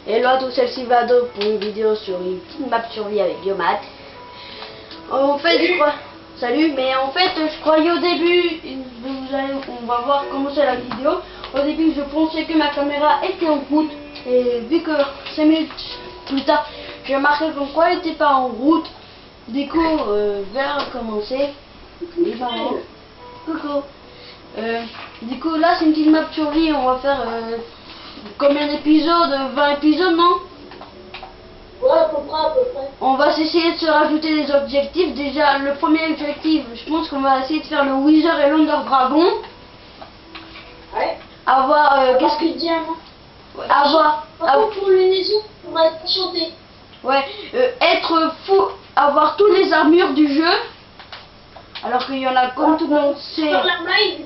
Hello à tous, c'est Sylvado pour une vidéo sur une petite map survie avec Biomat. En fait, je crois... Salut, mais en fait, je croyais au début, on va voir comment c'est la vidéo. Au début, je pensais que ma caméra était en route. Et vu que 5 minutes plus tard, j'ai remarqué comme quoi elle n'était pas en route. Du coup, je vais recommencer. Oui, maman. Coucou. Du coup, là, c'est une petite map survie. On va faire combien d'épisodes? 20 épisodes, non? Ouais, à peu près. On va essayer de se rajouter des objectifs. Déjà, le premier objectif, je pense qu'on va essayer de faire le Wither et l'Under Dragon. Ouais. Avoir, qu'est-ce que tu dis, hein? avoir, pour le maison, on va être chanté. ouais, être fou, avoir tous les armures du jeu. Alors qu'il y en a comme tout le monde sait. Sur la maille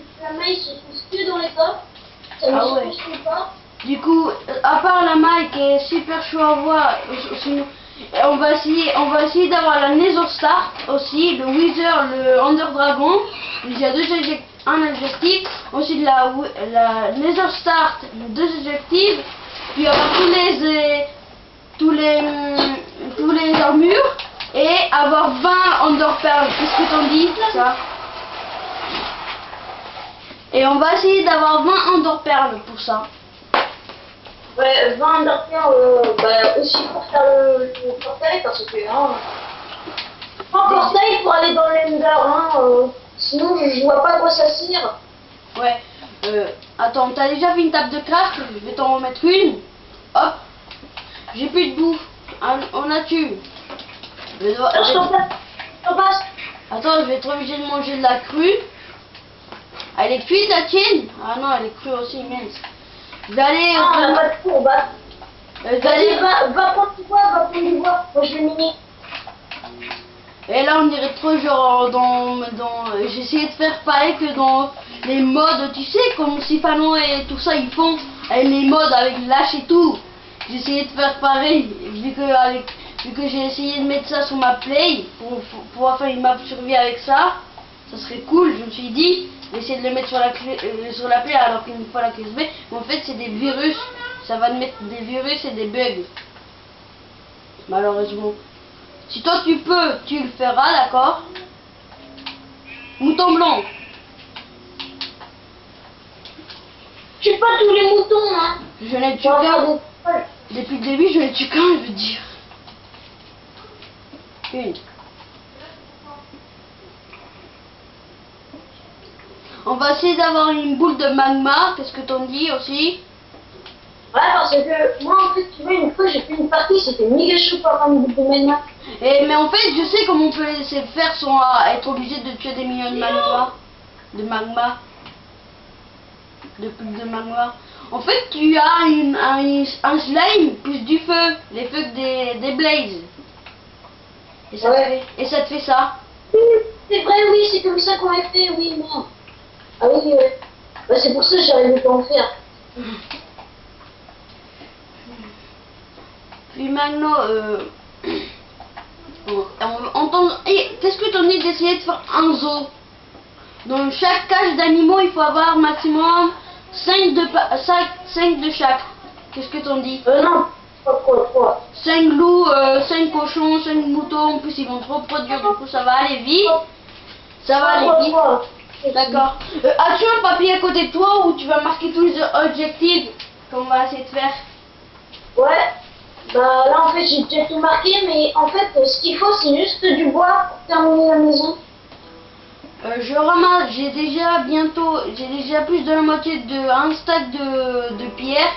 se trouve que dans les coffres. Ça ne se construit pas. Du coup, à part la maille qui est super chaud à voir, sinon, on va essayer d'avoir la Nether Start aussi, le Wither, le Under Dragon. Il y a un objectif. Ensuite la Nether Start, deux objectifs. Puis avoir tous les armures et avoir 20 Under Pearl. Qu'est-ce que t'en dis ça? Et on va essayer d'avoir 20 Under Pearl pour ça. Ouais, 20 d'artères aussi pour faire le portail parce que un portail pour aller dans l'Ender, sinon je vois pas à quoi ça sert. Ouais, attends, t'as déjà fait une table de craft? Je vais t'en remettre une. Hop, j'ai plus de bouffe. On a tu. Je t'en passe. Attends, je vais être obligé de manger de la crue. Elle est cuite la tienne? Ah non, elle est crue aussi, mince. Je vais aller... on n'a pas de courbe. Va prendre du bois, Moi je vais miner. Et là on dirait trop genre j'ai essayé de faire pareil que dans les modes, tu sais, comme Sifano et tout ça ils font, les modes avec l'âge et tout. J'ai essayé de faire pareil, vu que j'ai essayé de mettre ça sur ma play, pour pouvoir faire une map survie avec ça. Ça serait cool, je me suis dit, d'essayer de le mettre sur la play alors qu'il me faut la clé USB. Mais en fait c'est des virus, ça va te mettre des virus et des bugs. Malheureusement. Si toi tu peux, tu le feras, d'accord? Mouton blanc. Je pas tous les moutons, hein. Je n'ai tué qu'un. Depuis le début, je n'ai tué qu'un, je veux dire. Une. On va essayer d'avoir une boule de magma. Qu'est-ce que t'en dis aussi? Ouais, parce que moi en fait, tu vois, une fois j'ai fait une partie, c'était méga chaud par une boule de magma. Mais en fait, je sais comment on peut laisser faire sans être obligé de tuer des millions de magma. De magma. En fait, tu as un slime plus du feu. Les feux des blazes. Et ça te fait ça. C'est vrai, oui, c'est comme ça qu'on a fait, oui, non. Ah oui, ouais. Bah, c'est pour ça que j'arrivais pas à en faire. Puis maintenant, qu'est-ce que t'en dis d'essayer de faire un zoo? Dans chaque cage d'animaux, il faut avoir maximum 5 de chaque. Qu'est-ce que t'en dis? Non, 3. 5 loups, 5 cochons, 5 moutons, en plus ils vont trop produire, du coup ça va aller vite. Ça va aller vite. D'accord. As-tu un papier à côté de toi où tu vas marquer tous les objectifs qu'on va essayer de faire? Ouais. Bah là en fait j'ai déjà tout marqué, mais en fait ce qu'il faut c'est juste du bois pour terminer la maison. Je ramasse, j'ai déjà plus de la moitié un stack de pierre,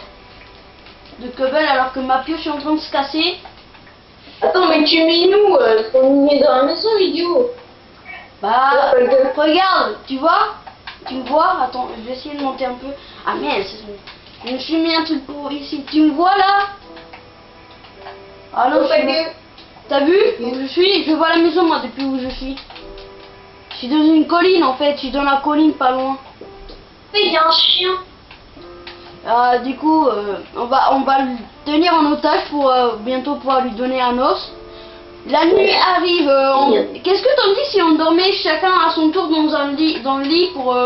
de cobble, alors que ma pioche est en train de se casser. Attends, mais tu mets nous, faut miner dans la maison, idiot. Bah, regarde, tu vois? Tu me vois? Attends, je vais essayer de monter un peu. Ah merde, je me suis mis un truc pour ici. Tu me vois là? Ah non, t'as vu où je suis? Je vois la maison moi depuis où je suis. Je suis dans une colline en fait, je suis dans la colline pas loin. Mais il y a un chien. Ah, du coup, on va le tenir en otage pour bientôt pouvoir lui donner un os. La nuit arrive. Qu'est-ce que t'en dis si on dormait chacun à son tour dans le lit pour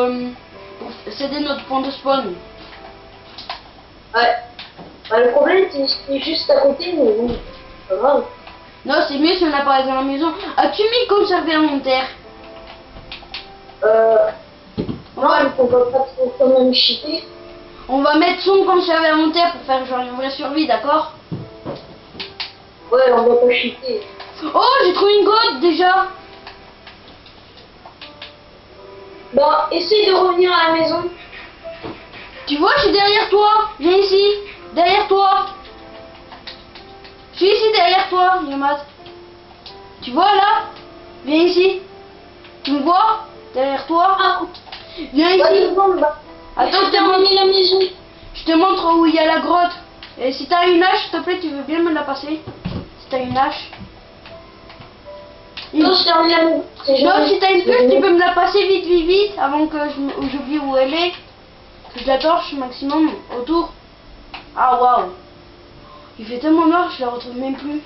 céder notre point de spawn? Ouais. Bah, le problème, c'est juste à côté, mais bon, c'est pas grave. Non, c'est mieux si on apparaît dans la maison. As-tu mis conserver alimentaire? Non, on va pas trop quand même chiper. On va mettre son conserver alimentaire pour faire genre une vraie survie, d'accord? Ouais, on va pas chiper. Oh, j'ai trouvé une grotte déjà. Bah, essaye de revenir à la maison. Tu vois, je suis derrière toi. Viens ici. Derrière toi. Je suis ici derrière toi, Yamad. Tu vois là? Viens ici. Tu me vois? Derrière toi. Ah, Viens ouais, ici. bon, bah, Attends, je te terminer la maison. montre où il y a la grotte. Et si t'as une hache, s'il te plaît, tu veux bien me la passer? Si t'as une hache. Non, je termine la maison. Non, si t'as une pioche, tu peux me la passer vite, vite, vite, avant que j'oublie où elle est. Que je la torche maximum autour. Ah, waouh. Il fait tellement noir, je la retrouve même plus.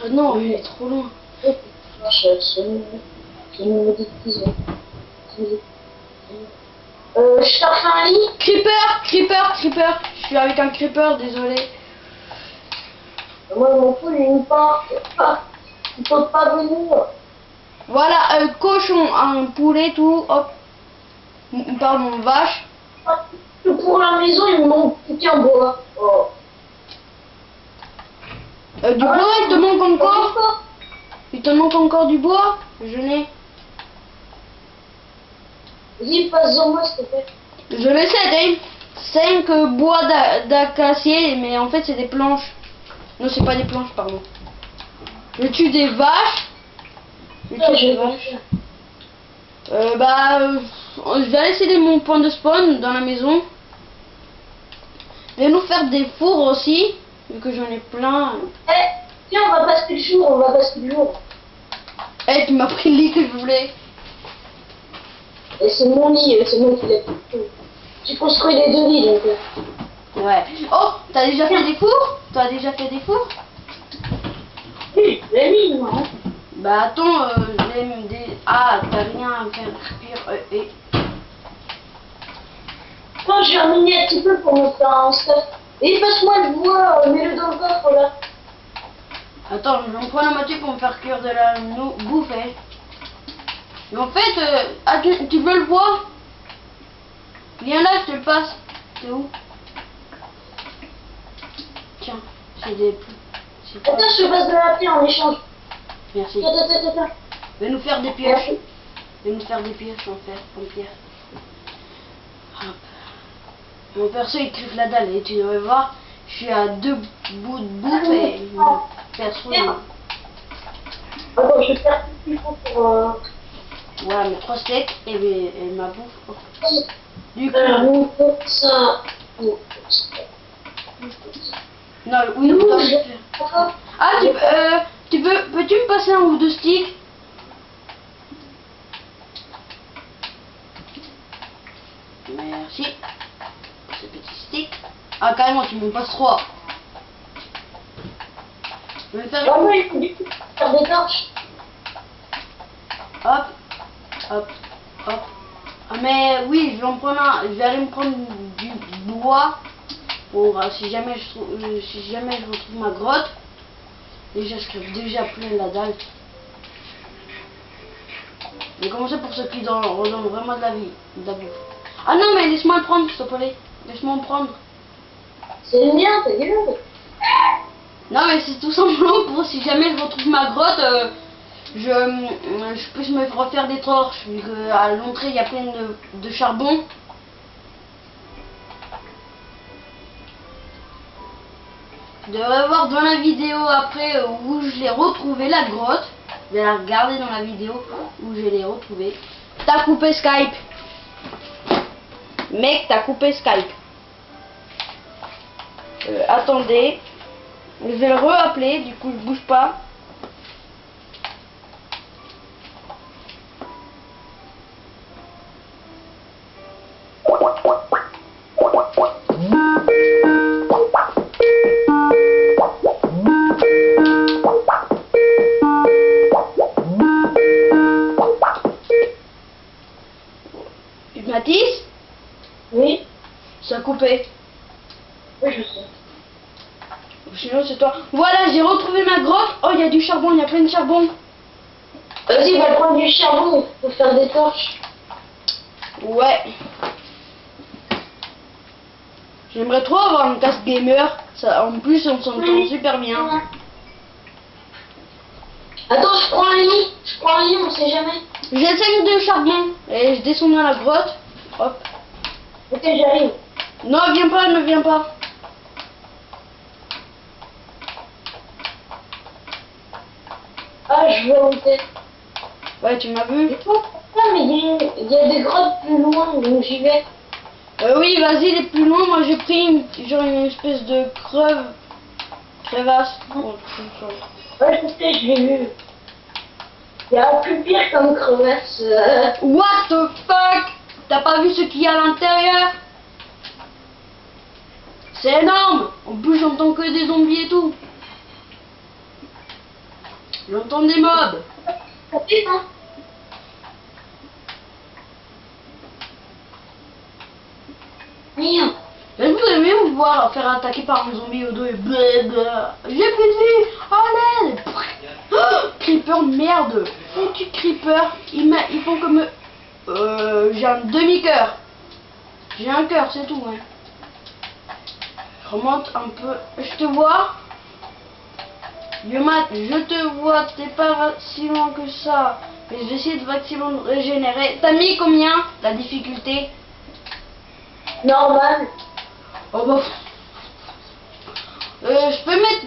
Ah non, elle est trop loin. Je te refais un lit. Creeper, creeper, creeper. Je suis avec un creeper, désolé. Moi, mon fou, il peut pas venir. Voilà, cochon, un poulet, tout, hop. Pardon, vache. Pour la maison, il me manque plus qu'un bois. Oh. Du bois, il te manque encore? Il te manque encore du bois? Je n'ai. Vas-y, passe-en moi, s'il te plaît. Je le sais, 5 bois d'acacier, mais en fait c'est des planches. Non, c'est pas des planches, pardon. Je tue des vaches. Je tue des vaches. Je vais laisser mon point de spawn dans la maison. Je vais nous faire des fours aussi, vu que j'en ai plein. Eh, tiens, on va passer le jour, on va passer le jour. Eh, tu m'as pris le lit que je voulais. Et c'est mon lit, c'est moi qui l'ai fait. J'ai construit les deux lits, donc. Ouais. Oh, t'as déjà fait des fours? T'as déjà fait des fours? Oui, les lits, non. Bah attends, ah, t'as rien à faire cuire. Moi, je vais reminer un petit peu pour me faire un stuff. Et passe-moi le bois, mets-le dans le coffre là. Attends, j'en prends la moitié pour me faire cuire de la bouffe, hein. Mais en fait, tu veux le bois? Viens là, je te le passe. C'est où? Tiens, c'est des... Attends, je te passe de la pierre en échange. Merci. Attends. Va nous faire des pioches. Va nous faire des pioches en pierre. Hop. Mon perso il crève la dalle et tu devrais voir, je suis à 2 bouts de bouffe et mon perso il... Attends, je vais faire tout ce qu'il faut pour... Voilà mes 3 steaks et ma bouffe. Oh. Du coup... on fait ça... Non, oui, on doit le faire. Ah, peux-tu me passer un ou deux sticks? Merci. Ce petit stick. Ah, carrément, tu m'en passes 3. Je vais faire... moi, il faut du coup faire des torches. Hop, hop, hop. Ah, mais oui, je vais aller me prendre du bois pour si jamais je retrouve ma grotte. Déjà, je crève déjà plein la dalle. Mais comment ça pour ceux qui redonnent vraiment de la vie, de la bouffe. Ah non, mais laisse-moi le prendre, s'il te plaît. Laisse-moi le prendre. C'est le mien, t'as dit non. Non, mais c'est tout simplement pour si jamais je retrouve ma grotte, je puisse me refaire des torches. Vu qu'à l'entrée, il y a plein de charbon. Vous devrez voir dans la vidéo après où je l'ai retrouvé la grotte. Vous allez la regarder dans la vidéo où je l'ai retrouvé. T'as coupé Skype. Mec, t'as coupé Skype. Attendez. Je vais le re-appeler, du coup je bouge pas. Mathis, Ça a coupé. Oui, je sais. Sinon, c'est toi. Voilà, j'ai retrouvé ma grotte. Oh, il y a du charbon, il y a plein de charbon. Vas-y, va prendre du charbon pour faire des torches. Ouais. J'aimerais trop avoir un casque gamer. Ça, en plus, on s'entend super bien. Attends, je prends un lit. Je prends un lit, on sait jamais. J'ai 5 de charbon. Et je descends dans la grotte. Hop. Ok, j'arrive. Non, viens pas, ne viens pas. Ah, je veux monter. Ouais, tu m'as vu. Mais pourquoi? Mais il y a des grottes plus loin, donc j'y vais. Oui, vas-y, les plus loin. Moi, j'ai pris genre une espèce de crevasse. Oh, Ouais, je sais, je l'ai vu. Il y a plus pire comme crevasse. What the fuck? T'as pas vu ce qu'il y a à l'intérieur? C'est énorme. En plus, j'entends que des zombies et tout. J'entends des mobs. Ça fait, hein? Merde. Mais vous aimez vous voir faire attaquer par un zombie au dos et blablabla. J'ai plus de vie. Oh l'aide. Oh, creeper, merde. Foutu creeper. Ils font comme... j'ai un demi-cœur. J'ai un cœur, c'est tout. Ouais. Je remonte un peu. Je te vois. Yomat, je te vois. T'es pas si loin que ça. Mais je vais essayer de maximum régénérer. T'as mis combien la difficulté? Normal. Oh bah. Je peux mettre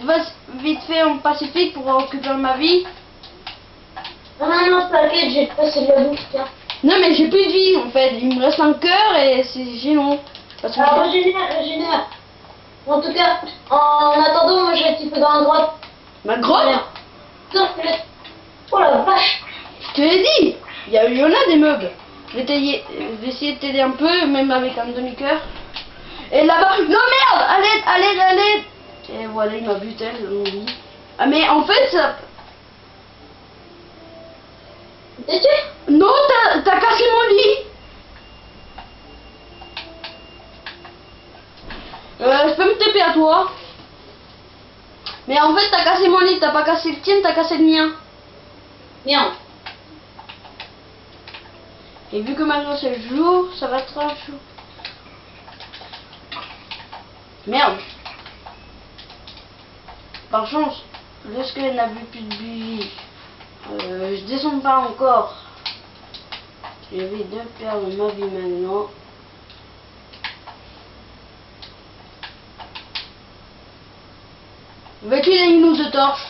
vite fait en pacifique pour récupérer ma vie. Non, t'inquiète, je vais te passer de la bouffe, tiens. Non mais j'ai plus de vie en fait. Il me reste un cœur et c'est gênant. Parce que Alors, régénère. En tout cas, en attendant, moi je vais un petit peu dans la grotte. ma grotte. Non, oh la vache. Je te l'ai dit. Il y en a des meubles. Je vais essayer de t'aider un peu, même avec un demi-cœur. Et là-bas, non merde, à l'aide. Et voilà, il m'a buté, on dit. Ah mais en fait, ça... T'es tué? Non, t'as cassé mon lit. Je peux me taper à toi. Mais en fait, t'as cassé mon lit, t'as pas cassé le tien, t'as cassé le mien. Merde. Et vu que maintenant c'est le jour, ça va être très chaud. Merde. Par chance, le squelette n'a plus de vie. Je descends pas encore. Je vais de perdre ma vie maintenant. Veux-tu une ou deux torches?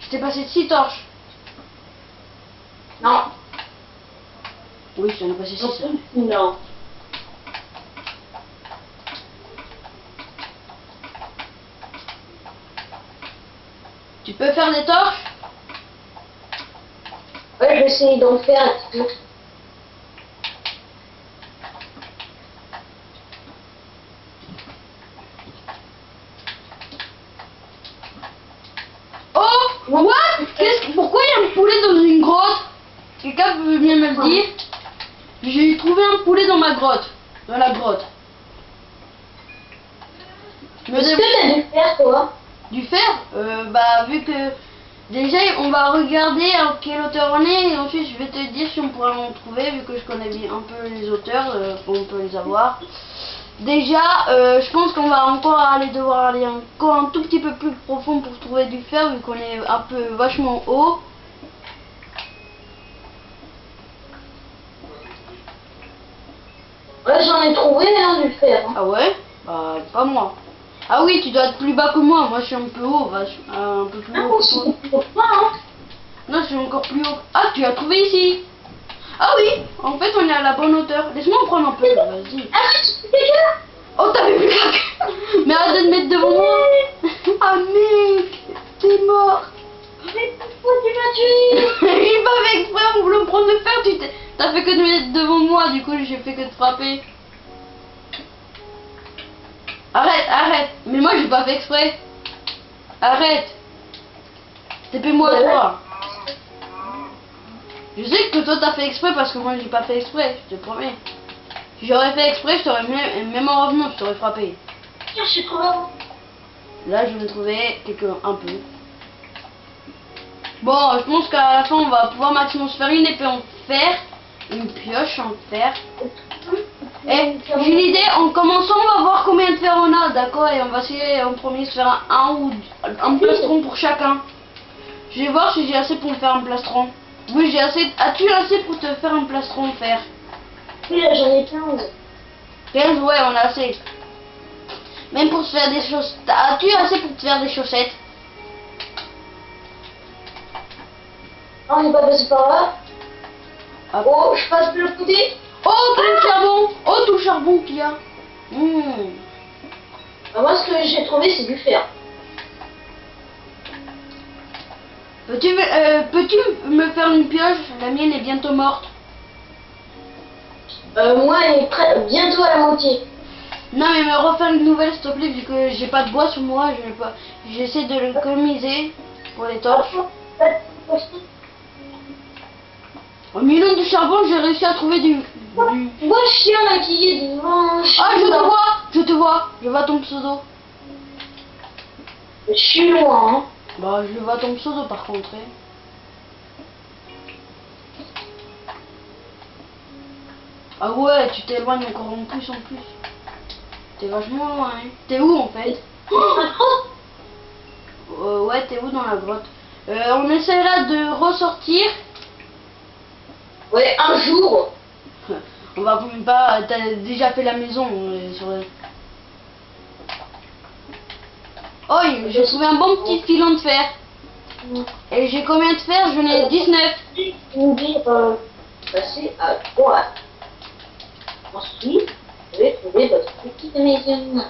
Je t'ai passé 6 torches. Non. Oui, je t'en ai passé 6. Non. Tu peux faire des torches? Ouais, je vais essayer d'en faire un petit peu. Oh, what? Pourquoi il y a un poulet dans une grotte? Quelqu'un peut bien me le dire? J'ai trouvé un poulet dans ma grotte. Dans la grotte. Est-ce que t'as dû faire, toi? Du fer? Bah vu que déjà on va regarder à quelle hauteur on est et ensuite je vais te dire si on pourra en trouver vu que je connais bien un peu les hauteurs, on peut les avoir. Déjà je pense qu'on va encore devoir aller encore un tout petit peu plus profond pour trouver du fer vu qu'on est un peu vachement haut. Ouais, j'en ai trouvé hein, du fer. Hein. Ah ouais? Bah pas moi. Ah oui, tu dois être plus bas que moi. Moi, je suis un peu haut, un peu plus haut que toi. Hein. Non, je suis encore plus haut. Ah, tu as trouvé ici. Ah oui, en fait, on est à la bonne hauteur. Laisse-moi en prendre un peu, vas-y. Oh, t'avais plus qu'à... Mais arrête de te mettre devant moi. Ah mec, t'es mort. Mais pourquoi tu m'as tué? J'ai pas fait exprès en voulant prendre le fer. T'as fait que de me mettre devant moi, du coup, j'ai fait que de frapper. Arrête. Mais moi, j'ai pas fait exprès. Arrête. TP-moi, toi. Je sais que toi t'as fait exprès parce que moi j'ai pas fait exprès, je te promets. Si j'aurais fait exprès, je t'aurais même en revenant, je t'aurais frappé. Tiens, je suis trop heureux. Là, je vais trouver un peu. Bon, je pense qu'à la fin, on va pouvoir maximum se faire une épée en fer, une pioche en fer. Et j'ai une idée, en commençant, on va voir combien de fer on a, d'accord? Et on va essayer en premier de se faire un plastron pour chacun. Je vais voir si j'ai assez pour me faire un plastron. Oui, j'ai assez. As-tu assez pour te faire un plastron en fer? Oui, là, j'en ai 15. 15, ouais, on a assez. Même pour se faire des chaussettes. As-tu assez pour te faire des chaussettes? Ah, on n'est pas passé par là. Ah. Oh, je passe de l'autre côté. Oh, tout le charbon! Oh, tout le charbon qu'il y a. Bah, moi, ce que j'ai trouvé, c'est du fer. Peux-tu me faire une pioche? La mienne est bientôt morte. Moi, elle est bientôt à la moitié. Non, mais me refaire une nouvelle, s'il te plaît, vu que j'ai pas de bois sur moi. J'essaie de l'économiser pour les torches. Au milieu du charbon, j'ai réussi à trouver du... Vois le chien là qui est devant. Ah, je te vois ton pseudo. Je suis loin, hein. Bah, je vois ton pseudo par contre. Hein. Ah ouais, tu t'éloignes encore en plus. T'es vachement loin, hein. T'es où en fait? Ouais, t'es où dans la grotte? On essaiera de ressortir. Ouais, un jour. On va pas... T'as déjà fait la maison sur... Oh, j'ai trouvé un bon petit filon de fer. Et j'ai combien de fer? J'en ai 19. On dire passer à droite. Ensuite, vous allez trouver votre petite maison.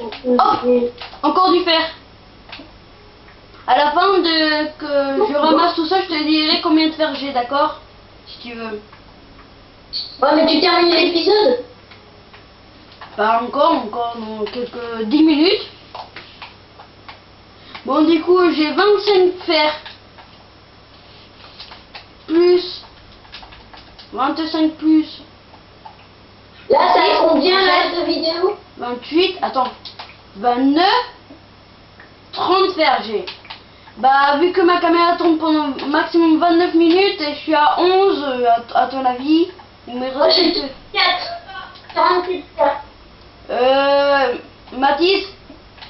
Oh, encore du fer. À la fin que je ramasse tout ça, je te dirai combien de fer j'ai, d'accord? Si tu veux. Ouais, mais tu termines l'épisode? Pas encore dans quelques 10 minutes. Bon, du coup, j'ai 25 fer. Plus 25 plus. Là, ça fait combien là de vidéo? 28, attends. 29, 30 fer j'ai. Bah, vu que ma caméra tourne pendant maximum 29 minutes et je suis à 11, à ton avis, il me Moi, j'ai reste... 4. 48 4. Mathis,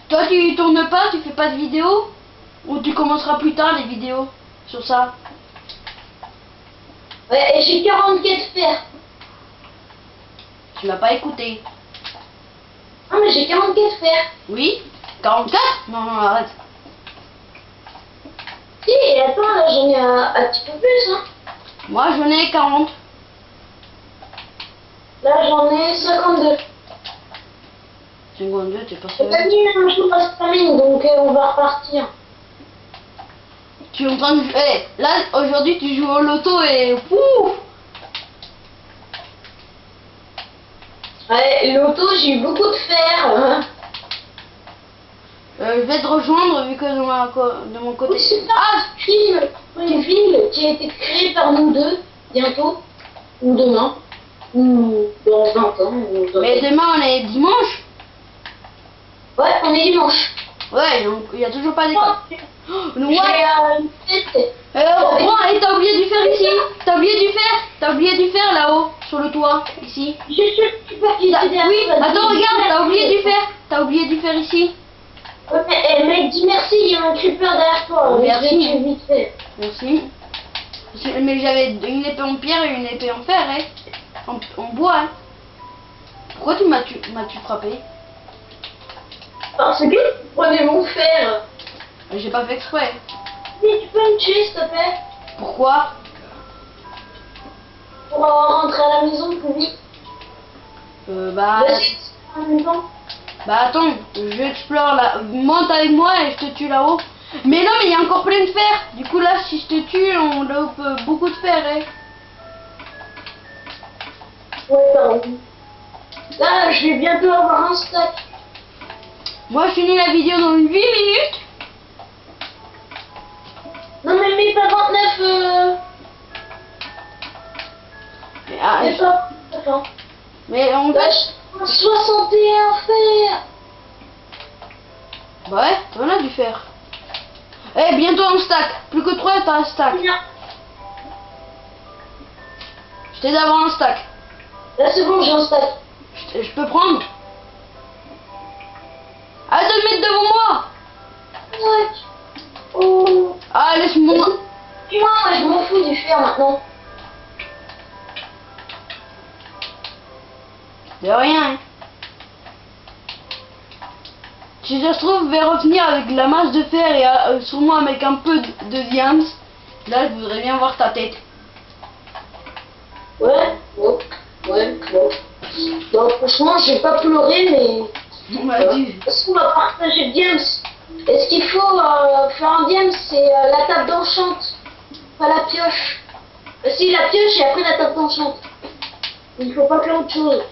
toi tu tournes pas, tu fais pas de vidéo? Ou tu commenceras plus tard les vidéos sur ça? Ouais, et j'ai 44 fer. Tu m'as pas écouté. Ah, mais j'ai 44 fer. Oui? 44? Non, arrête. Si, et attends, là, j'en ai un petit peu plus, hein. Moi j'en ai 40. Là, j'en ai 52. 52, t'es pas J'ai sûr? pas mis un jour à stamine, donc on va repartir. Tu es en train de jouer. Là, aujourd'hui, tu joues au loto et... Ouh. Ouais, l'auto, j'ai eu beaucoup de fer. Hein. Je vais te rejoindre vu que de mon côté... Oui, c'est pas un film, une ville qui a été créée par nous deux, bientôt, ou demain, ou dans 20 ans. Ou dans... Mais demain, on est dimanche. Ouais, on est dimanche. Ouais, donc il n'y a toujours pas d'école. J'ai Ouais. une fête. Reprends, et t'as oublié du fer ici. T'as oublié du fer là-haut, sur le toit, ici. Je suis super qui Oui, attends, regarde, t'as oublié du fer ici. Ouais, mais mec, dis merci, il y a un creeper derrière toi. Merci. Je vais vite fait. Merci. Mais j'avais une épée en pierre et une épée en fer, hein. En bois, hein. Pourquoi tu m'as frappé? Parce que tu prenais mon fer. J'ai pas fait exprès. Mais tu peux me tuer, s'il te plaît, Pourquoi? pour rentrer à la maison plus vite. Bah Vas-y, en même temps. attends, j'explore là. Monte avec moi et je te tue là-haut. Mais non, mais il y a encore plein de fer. Du coup là, si je te tue, on loupe beaucoup de fer, hein. Ouais, t'as raison. Là, je vais bientôt avoir un stack. Moi, je finis la vidéo dans 8 minutes. Non, mais mets pas 29. Ah, Mais pas. Attends. mais en fait... Wesh, 61 fer. Bah ouais, on a dû faire. Eh, bientôt un stack. Plus que 3, t'as un stack. Bien. Je t'ai d'avoir un stack. Là c'est bon, j'ai un stack. Je peux prendre. Arrête de le mettre devant moi. Ouais. Oh. Ah, laisse-moi. Moi, je m'en fous du fer maintenant. De rien. Hein. Si ça se trouve, je vais revenir avec de la masse de fer et sûrement avec un peu de diams. Là, je voudrais bien voir ta tête. Ouais, bon. Ouais, bon. Bon, franchement, j'ai pas pleuré, mais. On m'a dit. Est-ce qu'on va partager Diams? Est-ce qu'il faut faire un Diams? C'est la table d'enchante, pas la pioche. Si, la pioche et après la table d'enchante. Il faut pas faire autre chose.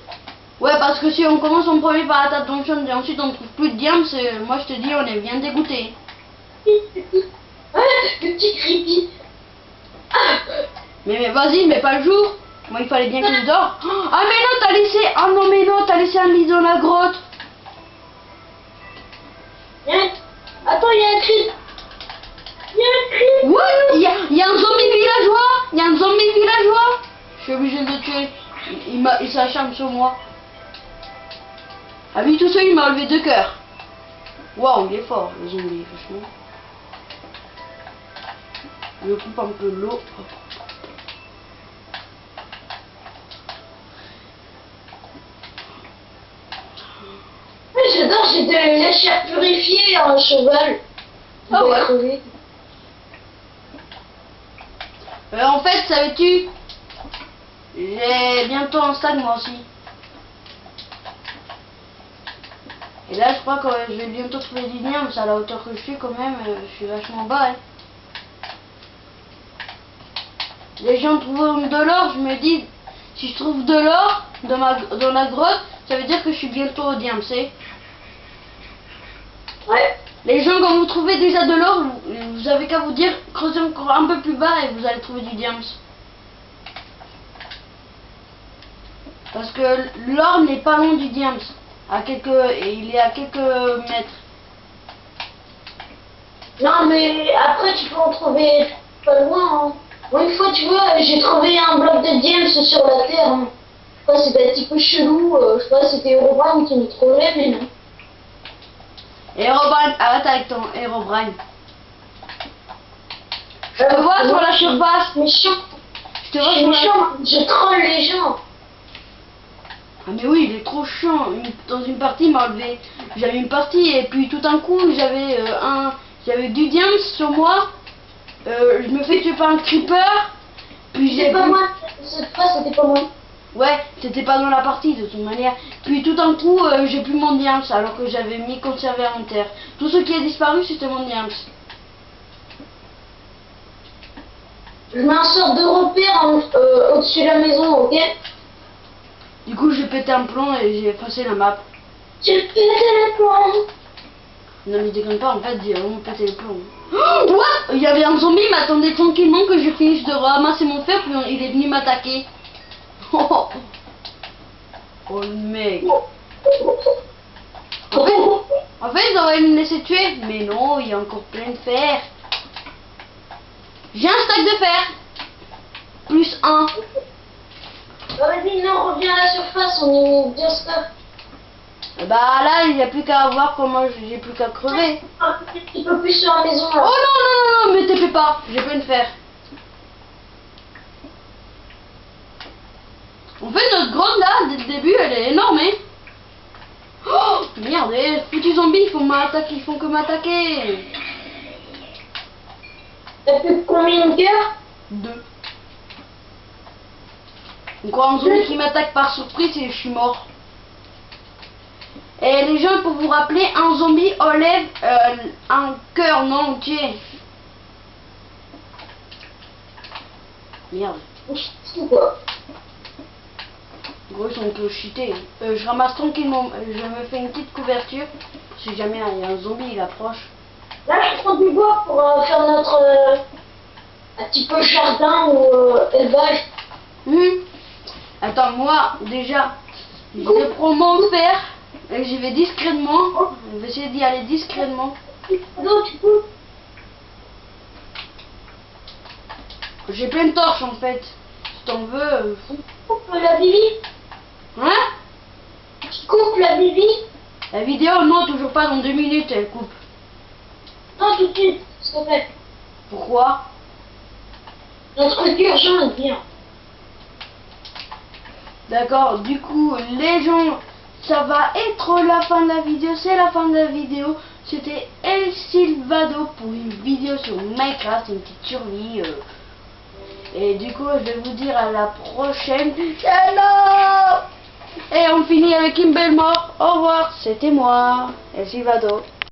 Ouais, parce que si on commence en premier par la table d'enchant et ensuite on trouve plus de diams, moi je te dis, on est bien dégoûté. Ouais, le petit creepy. Mais vas-y, mais pas le jour. Moi, il fallait bien que je dors. Ah, mais non, t'as laissé. Ah non, mais non, t'as laissé un lit dans la grotte. Attends, il y a un cri. Il y a un cri. Ouais, il y a un zombie villageois. Il y a un zombie villageois. Je suis obligé de le tuer. Il s'acharne sur moi. Ah oui, tout seul, il m'a enlevé 2 cœurs. Waouh, il est fort, le zombie, franchement. Je coupe un peu l'eau. Oui, j'adore, j'ai de la chair purifiée en cheval. Ah ouais. Crever. En fait, savais-tu, j'ai bientôt un stade moi aussi. Et là, je crois que je vais bientôt trouver du diams à la hauteur que je suis quand même. Je suis vachement bas. Hein. Les gens trouvent de l'or, je me dis, si je trouve de l'or dans la grotte, ça veut dire que je suis bientôt au diams, c'est. Ouais. Les gens, quand vous trouvez déjà de l'or, vous avez qu'à vous dire, creusez encore un peu plus bas et vous allez trouver du diams. Parce que l'or n'est pas loin du diams. Il est à quelques mètres. Non, mais après, tu peux en trouver pas loin. Hein. Moi, une fois, tu vois, j'ai trouvé un bloc de diams sur la terre. Hein. Je crois que c'était un petit peu chelou. Je crois que c'était Herobrine qui me trouvait, mais non. Herobrine, arrête avec ton Herobrine. Je te vois sur la surface. Méchant. Je te vois Je suis sur la méchant. Je troll les gens. Ah mais oui, il est trop chiant. Dans une partie, il m'a enlevé. J'avais une partie et puis tout d'un coup, j'avais du diams sur moi. Je me fais tuer par un creeper. Puis j'ai C'est pas moi. Cette fois, c'était pas moi. Ouais, c'était pas dans la partie de toute manière. Puis tout d'un coup, j'ai plus mon diams alors que j'avais mis conservé inventaire. Tout ce qui a disparu, c'était mon diams. Je mets un sort de repère au-dessus de la maison, ok? Du coup, j'ai pété un plomb et j'ai effacé la map. J'ai pété les plombs. Non mais déconne pas, en fait, j'ai vraiment pété les plombs. Oh, what? Il y avait un zombie, il m'attendait tranquillement que je finisse de ramasser mon fer, puis il est venu m'attaquer. Oh le mec. En fait, ils auraient me laissé tuer. Mais non, il y a encore plein de fer. J'ai un stack de fer. Plus 1. Vas-y, non, reviens à la surface, on est bien stuff. Bah là, il n'y a plus qu'à voir comment j'ai plus qu'à crever. Il peut plus sur la maison Oh là. non, non, non, non, me tapez pas. J'ai plein de fer. En fait, notre grotte là, dès le début, elle est énorme, hein. Oh, merde, les foutus zombies, ils font que m'attaquer. T'as plus combien de cœurs? 2. Donc un zombie qui m'attaque par surprise et je suis mort. Et les gens, pour vous rappeler, un zombie enlève un cœur non entier. Merde. C'est quoi? Gros, ils sont un peu cheatés. Je ramasse tranquillement, je me fais une petite couverture. Si jamais il y a un zombie, il approche. Là, je prends du bois pour faire notre un petit peu jardin ou élevage. Attends, moi, déjà, je vais prendre mon fer et j'y vais discrètement. Je vais essayer d'y aller discrètement. Non, tu peux. J'ai plein de torches en fait. Si t'en veux. Coupe la Bibi. Hein? Tu coupes la Bibi. La vidéo, non, toujours pas dans 2 minutes, elle coupe. Non, tout de suite, s'il te plaît. Pourquoi? Un truc urgent, viens. D'accord, du coup, les gens, ça va être la fin de la vidéo, c'est la fin de la vidéo. C'était El Silvado pour une vidéo sur Minecraft, une petite survie. Et du coup, je vais vous dire à la prochaine. Hello! Et on finit avec une belle mort. Au revoir, c'était moi, El Silvado.